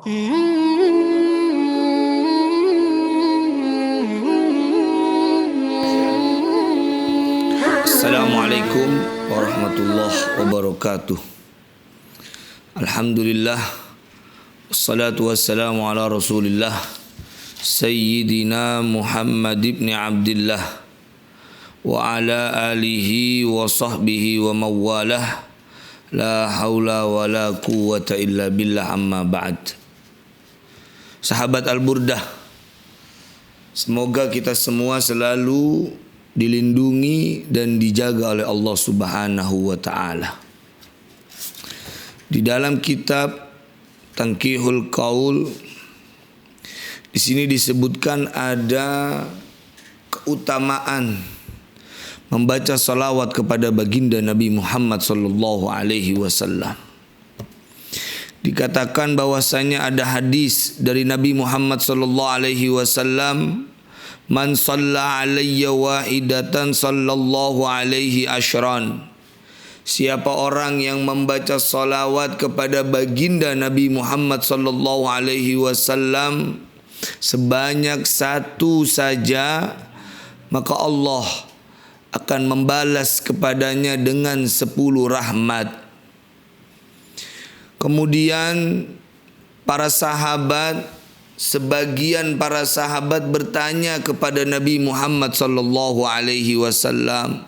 Assalamualaikum warahmatullahi wabarakatuh. Alhamdulillah, wassalatu wassalamu ala rasulillah Sayyidina Muhammad ibn Abdillah wa ala alihi wa sahbihi wa mawalah. La haula wa la quwwata illa billah, amma ba'd. Sahabat Al-Burdah, semoga kita semua selalu dilindungi dan dijaga oleh Allah Subhanahu wa taala. Di dalam kitab Tanqihul Qaul di sini disebutkan ada keutamaan membaca salawat kepada baginda Nabi Muhammad sallallahu alaihi wasallam. Dikatakan bahwasanya ada hadis dari Nabi Muhammad sallallahu alaihi wasallam, man shalla alayya wahidatan sallallahu alaihi asyran. Siapa orang yang membaca salawat kepada baginda Nabi Muhammad sallallahu alaihi wasallam sebanyak satu saja, maka Allah akan membalas kepadanya dengan 10 rahmat. Kemudian sebagian para sahabat bertanya kepada Nabi Muhammad sallallahu alaihi wasallam.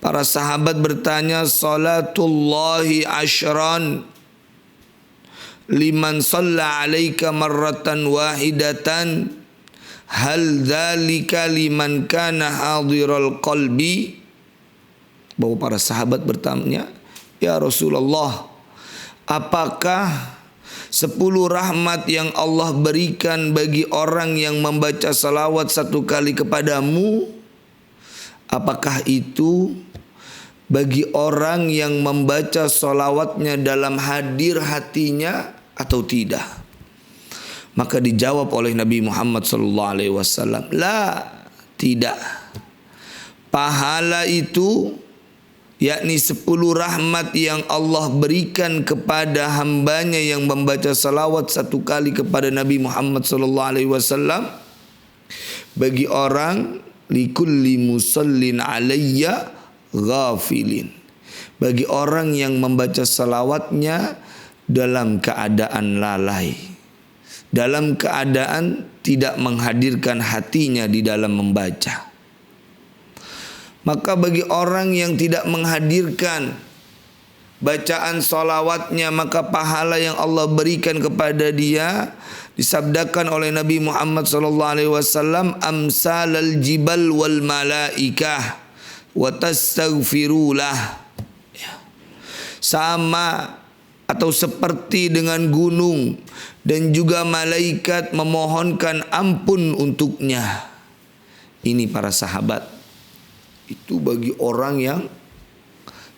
Para sahabat bertanya, salatullahi asyran liman shalla alaika marratan wahidatan, hal dzalika liman kana hadiral qalbi. Bahwa para sahabat bertanya, ya Rasulullah, apakah 10 rahmat yang Allah berikan bagi orang yang membaca salawat satu kali kepadamu, apakah itu bagi orang yang membaca salawatnya dalam hadir hatinya atau tidak? Maka dijawab oleh Nabi Muhammad SAW, la, tidak. Pahala itu, yakni 10 rahmat yang Allah berikan kepada hambanya yang membaca salawat satu kali kepada Nabi Muhammad SAW, bagi orang likulli musallin alayya ghafilin, bagi orang yang membaca salawatnya dalam keadaan lalai, dalam keadaan tidak menghadirkan hatinya di dalam membaca. Maka bagi orang yang tidak menghadirkan bacaan salawatnya, maka pahala yang Allah berikan kepada dia disabdakan oleh Nabi Muhammad SAW, amsalal jibal wal malaikah wa tastaghfirulah, sama atau seperti dengan gunung dan juga malaikat memohonkan ampun untuknya. Ini para sahabat. Itu bagi orang yang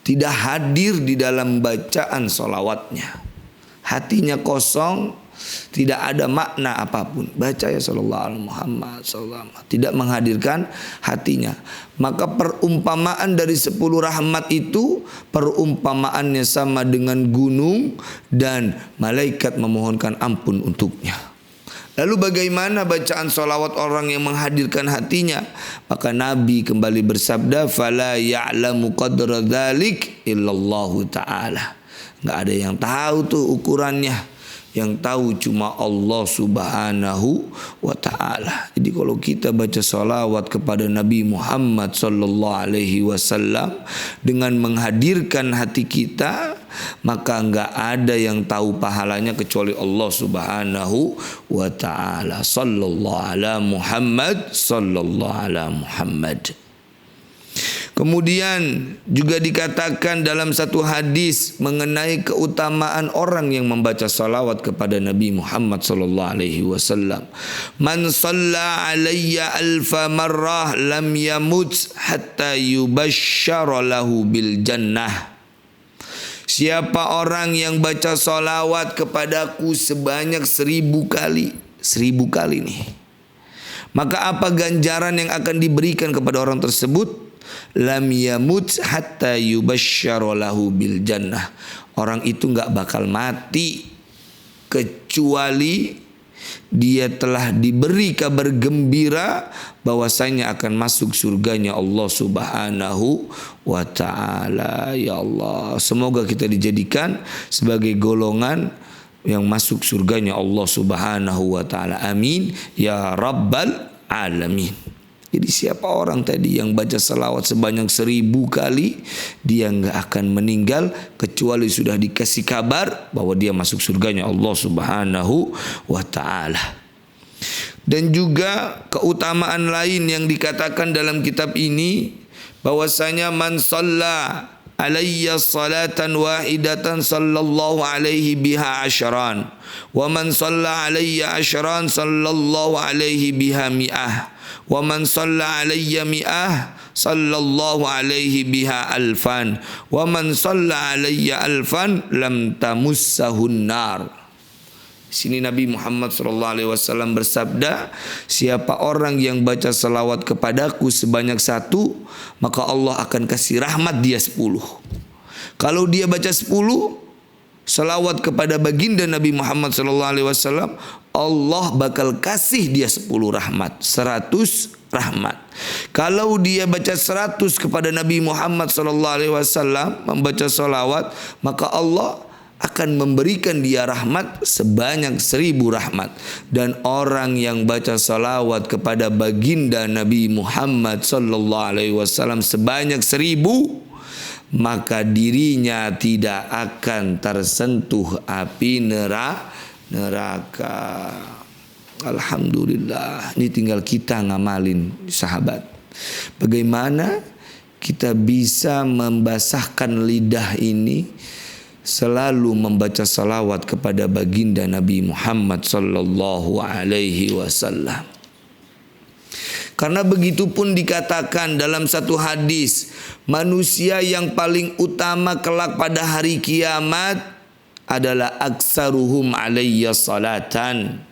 tidak hadir di dalam bacaan salawatnya. Hatinya kosong, tidak ada makna apapun. Baca ya sallallahu alaihi Muhammad sallallahu, tidak menghadirkan hatinya. Maka perumpamaan dari 10 rahmat itu, perumpamaannya sama dengan gunung dan malaikat memohonkan ampun untuknya. Lalu bagaimana bacaan salawat orang yang menghadirkan hatinya? Maka Nabi kembali bersabda, fala ya'lamu qadra dzalik illallahu ta'ala. Enggak ada yang tahu tuh ukurannya. Yang tahu cuma Allah Subhanahu wa ta'ala. Jadi kalau kita baca salawat kepada Nabi Muhammad sallallahu alaihi wasallam dengan menghadirkan hati kita, maka enggak ada yang tahu pahalanya kecuali Allah Subhanahu wa ta'ala. Sallallahu ala Muhammad, sallallahu ala Muhammad. Kemudian juga dikatakan dalam satu hadis mengenai keutamaan orang yang membaca salawat kepada Nabi Muhammad sallallahu alaihi wasallam. Man shalla alayya alfa marrah lam yamut hatta yubashshara lahu bil jannah. Siapa orang yang baca salawat kepadaku sebanyak 1000 kali, 1000 kali nih, maka apa ganjaran yang akan diberikan kepada orang tersebut? lam yamut hatta yubasysyara lahu bil jannah. Orang itu enggak bakal mati kecuali dia telah diberi kabar gembira bahwasanya akan masuk surganya Allah Subhanahu wa taala. Ya Allah, semoga kita dijadikan sebagai golongan yang masuk surganya Allah Subhanahu wa taala. Amin ya rabbal alamin. Jadi siapa orang tadi yang baca salawat sebanyak 1000 kali, dia enggak akan meninggal kecuali sudah dikasih kabar bahwa dia masuk surganya Allah Subhanahu wa taala. Dan juga keutamaan lain yang dikatakan dalam kitab ini bahwasanya man shalla alayya salatan wahidatan sallallahu alaihi biha asyran wa man shalla alayya asyran sallallahu alaihi biha mi'ah wa man shalla alayya mi'ah sallallahu alaihi biha alfan wa man shalla alayya alfan lam tamassahun nar. Sini Nabi Muhammad SAW bersabda, siapa orang yang baca salawat kepadaku sebanyak 1, maka Allah akan kasih rahmat dia 10. Kalau dia baca 10 salawat kepada baginda Nabi Muhammad SAW, Allah bakal kasih dia 10 rahmat, 100 rahmat. Kalau dia baca 100 kepada Nabi Muhammad SAW membaca salawat, maka Allah akan memberikan dia rahmat sebanyak 1000 rahmat. Dan orang yang baca salawat kepada baginda Nabi Muhammad SAW sebanyak 1000, maka dirinya tidak akan tersentuh api neraka. Alhamdulillah. Ini tinggal kita ngamalin, sahabat. Bagaimana kita bisa membasahkan lidah ini selalu membaca salawat kepada baginda Nabi Muhammad sallallahu alaihi wasallam. Karena begitu pun dikatakan dalam satu hadis, manusia yang paling utama kelak pada hari kiamat adalah aksaruhum alayya salatan.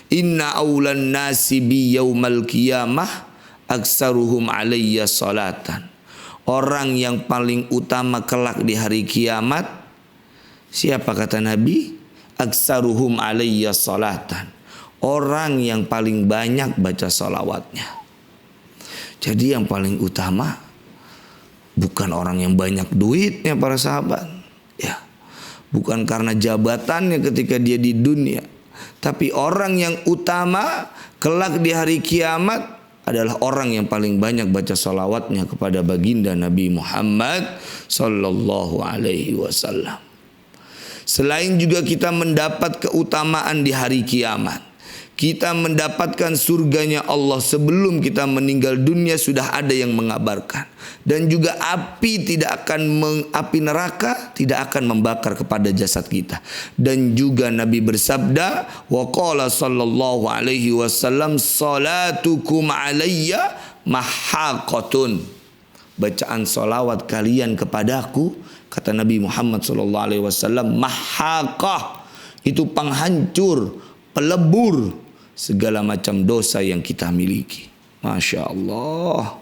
Inna awlan nasi bi yaumal qiyamah aksaruhum alayya salatan. Orang yang paling utama kelak di hari kiamat, siapa kata Nabi? Aksaruhum alayya salatan. Orang yang paling banyak baca salawatnya. Jadi yang paling utama bukan orang yang banyak duitnya para sahabat. Ya. Bukan karena jabatannya ketika dia di dunia. Tapi orang yang utama kelak di hari kiamat adalah orang yang paling banyak baca salawatnya kepada baginda Nabi Muhammad sallallahu alaihi wasallam. Selain juga kita mendapat keutamaan di hari kiamat, kita mendapatkan surganya Allah sebelum kita meninggal dunia sudah ada yang mengabarkan. Dan juga api api neraka tidak akan membakar kepada jasad kita. Dan juga Nabi bersabda, wa qala sallallahu alaihi wasallam, salatukum alayya mahaqatun. Bacaan salawat kalian kepadaku, kata Nabi Muhammad SAW, mahaqah, itu penghancur, pelebur segala macam dosa yang kita miliki. Masya Allah,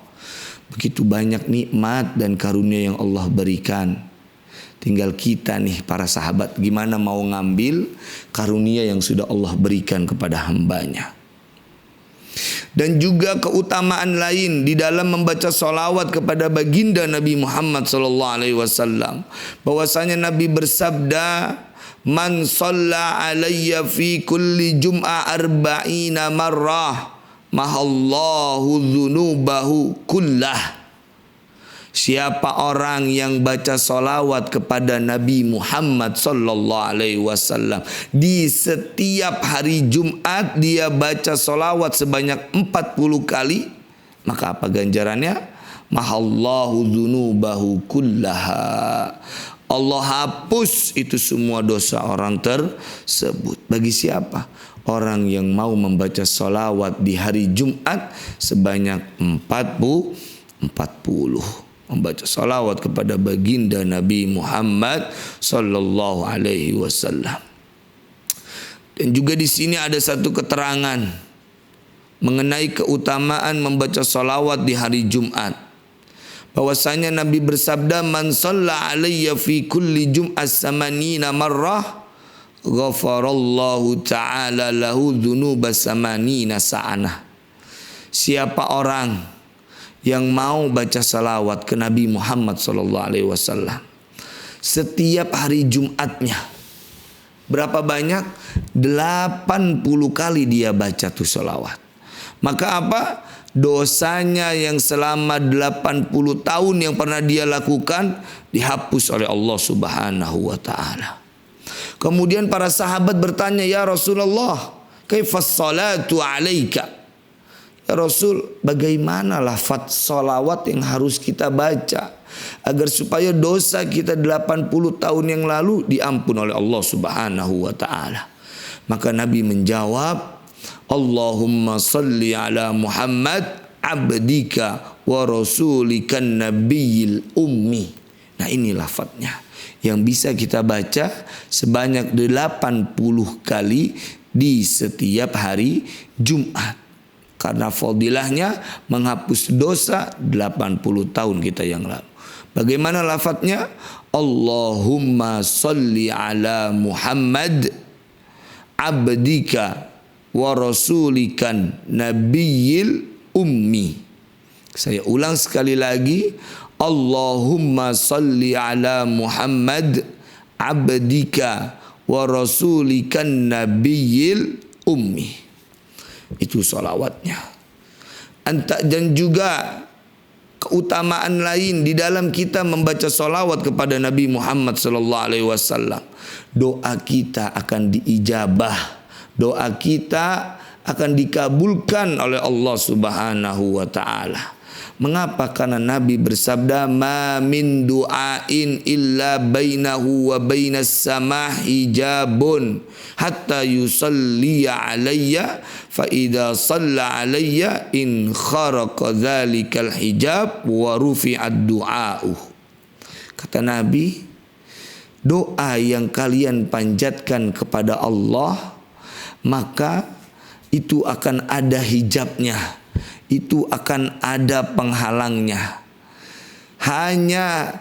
begitu banyak nikmat dan karunia yang Allah berikan. Tinggal kita nih para sahabat, gimana mau ngambil karunia yang sudah Allah berikan kepada hambanya. Dan juga keutamaan lain di dalam membaca salawat kepada baginda Nabi Muhammad SAW, bahwasanya Nabi bersabda, man shalla alayya fi kulli jum'ah arba'ina marrah mahallahu dzunubahu kullah. Siapa orang yang baca salawat kepada Nabi Muhammad sallallahu alaihi wasallam di setiap hari Jumat, dia baca salawat sebanyak 40 kali, maka apa ganjarannya? Mahallahu dzunubahu kullaha. Allah hapus itu semua dosa orang tersebut. Bagi siapa? Orang yang mau membaca salawat di hari Jumat sebanyak 40. Membaca salawat kepada baginda Nabi Muhammad sallallahu alaihi wasallam. Dan juga di sini ada satu keterangan mengenai keutamaan membaca salawat di hari Jumat. bahwasanya Nabi bersabda, man shalla alayya fi kulli jum'ah samanina marrah ghafarallahu ta'ala lahu dzunuba samanina sa'anah. Siapa orang yang mau baca salawat ke Nabi Muhammad sallallahu alaihi wasallam setiap hari Jumatnya, berapa banyak? 80 kali dia baca tuh salawat. Maka apa? Dosanya yang selama 80 tahun yang pernah dia lakukan dihapus oleh Allah Subhanahu wa taala. Kemudian para sahabat bertanya, "Ya Rasulullah, kaifas salatu alaika?" Ya Rasul, bagaimana lafaz salawat yang harus kita baca agar supaya dosa kita 80 tahun yang lalu diampun oleh Allah Subhanahu wa taala? Maka Nabi menjawab, Allahumma salli ala Muhammad abdika wa rasulikan nabiyil ummi. Nah, ini lafadznya yang bisa kita baca sebanyak 80 kali di setiap hari Jumat. Karena fadilahnya menghapus dosa 80 tahun kita yang lalu. Bagaimana lafadznya? Allahumma salli ala Muhammad abdika wa rasulikan nabiyil ummi. Saya ulang sekali lagi, Allahumma salli ala Muhammad abdika wa rasulikan nabiyil ummi. Itu salawatnya. Dan juga keutamaan lain di dalam kita membaca salawat kepada Nabi Muhammad sallallahu alaihi wasallam. Doa kita akan diijabah. Doa kita akan dikabulkan oleh Allah Subhanahu wa taala. Mengapa? Karena Nabi bersabda, "Ma min du'ain illa bainahu wa bainas samah hijabun hatta yusalli alayya fa idza shalla alayya in kharaqa dzalikal hijab wa rufi'ad du'a'u." Kata Nabi, doa yang kalian panjatkan kepada Allah, maka itu akan ada hijabnya, itu akan ada penghalangnya. Hanya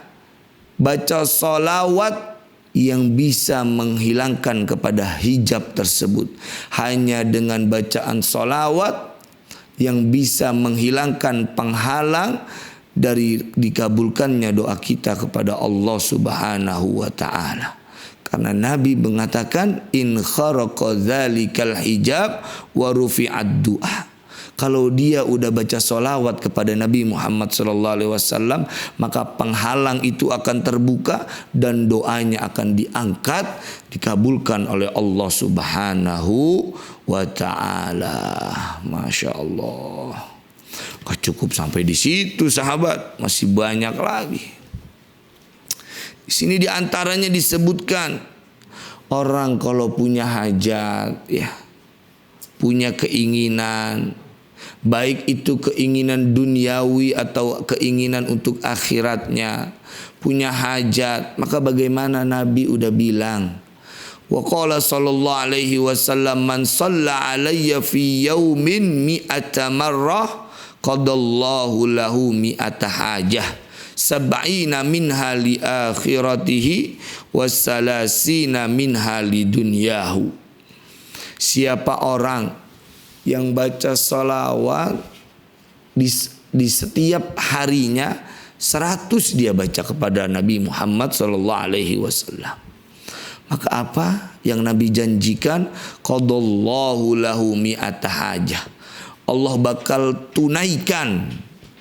baca salawat yang bisa menghilangkan kepada hijab tersebut. Hanya dengan bacaan salawat yang bisa menghilangkan penghalang dari dikabulkannya doa kita kepada Allah Subhanahu wa taala. Karena Nabi mengatakan in kharaqa dzalikal hijab wa rufi'ad du'a. Kalau dia udah baca solawat kepada Nabi Muhammad SAW, maka penghalang itu akan terbuka dan doanya akan diangkat, dikabulkan oleh Allah Subhanahu wa ta'ala. Masya Allah. Gak cukup sampai di situ sahabat, masih banyak lagi. Di sini diantaranya disebutkan orang kalau punya hajat, ya, punya keinginan, baik itu keinginan duniawi atau keinginan untuk akhiratnya, punya hajat, maka bagaimana Nabi udah bilang, wa qala sallallahu alaihi wasallam, man shalla alayya fi yaumin mi'ata marrah qadallahu lahu mi'ata hajah sab'ina minha li akhiratihi wassalasina minha li dunyahu. Siapa orang yang baca salawat di setiap harinya 100 dia baca kepada Nabi Muhammad sallallahu alaihi wasallam, maka apa yang Nabi janjikan? Qadallahu lahu mi'ata hajah. Allah bakal tunaikan,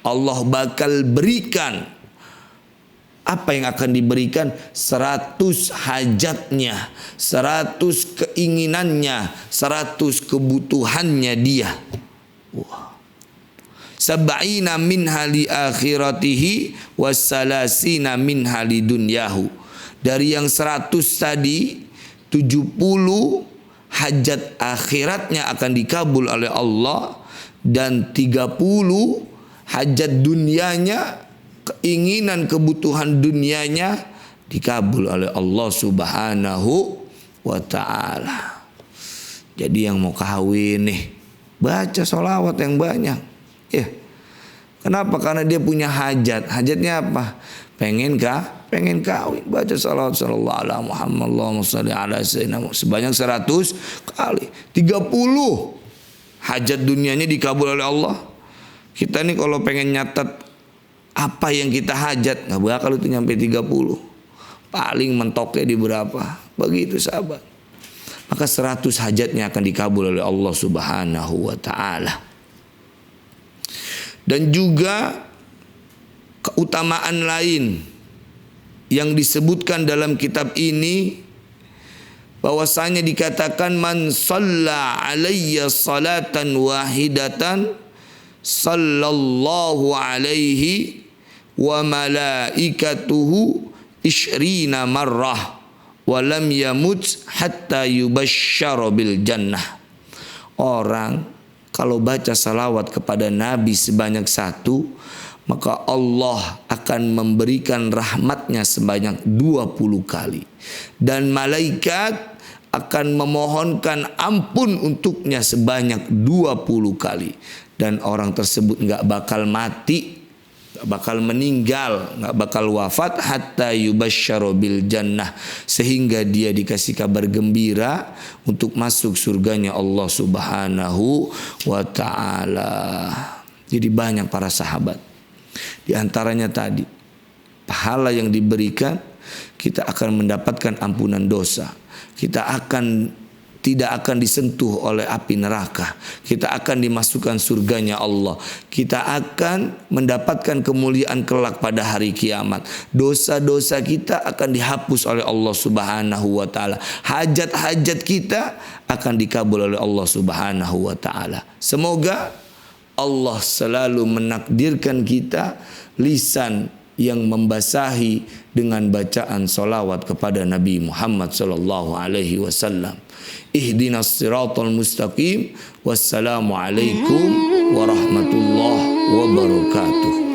Allah bakal berikan. Apa yang akan diberikan? 100 hajatnya, 100 keinginannya, 100 kebutuhannya dia. Wah. Sab'ina minha li akhiratihi wassalasina minha li dunyahu. Dari yang 100 tadi, 70 hajat akhiratnya akan dikabul oleh Allah, dan 30 hajat dunianya, keinginan kebutuhan dunianya dikabul oleh Allah Subhanahu wa ta'ala. Jadi yang mau kawin nih, baca sholawat yang banyak, ya. Kenapa? Karena dia punya hajat. Hajatnya apa? Pengen kawin. Baca salawat sallallahu ala Muhammad, Allahumma shalli ala sayyidina Muhammad sebanyak 100 kali. 30 hajat dunianya dikabul oleh Allah. Kita nih kalau pengen nyatat apa yang kita hajat, nggak bakal itu nyampe 30. Paling mentoknya di berapa? Begitu sahabat. Maka 100 hajatnya akan dikabul oleh Allah Subhanahu wa ta'ala. Dan juga keutamaan lain yang disebutkan dalam kitab ini, bahwasanya dikatakan man shalla alayya salatan wahidatan sallallahu alaihi wa malaikatuhu isyrina marrah wa lam yamut hatta yubashsyara bil jannah. Orang kalau baca salawat kepada Nabi sebanyak 1, maka Allah akan memberikan rahmatnya sebanyak 20 kali. Dan malaikat akan memohonkan ampun untuknya sebanyak 20 kali. Dan orang tersebut nggak bakal mati, nggak bakal meninggal, nggak bakal wafat hatta yubashsyara bil jannah, sehingga dia dikasih kabar gembira untuk masuk surganya Allah Subhanahu wa ta'ala. Jadi banyak para sahabat. Di antaranya tadi, pahala yang diberikan, kita akan mendapatkan ampunan dosa. Kita tidak akan disentuh oleh api neraka. Kita akan dimasukkan surganya Allah. Kita akan mendapatkan kemuliaan kelak pada hari kiamat. Dosa-dosa kita akan dihapus oleh Allah Subhanahu wa ta'ala. Hajat-hajat kita akan dikabul oleh Allah Subhanahu wa ta'ala. Semoga Allah selalu menakdirkan kita lisan yang membasahi dengan bacaan salawat kepada Nabi Muhammad sallallahu alaihi wasallam. Ihdinas siratal mustaqim. Wassalamu alaikum warahmatullahi wabarakatuh.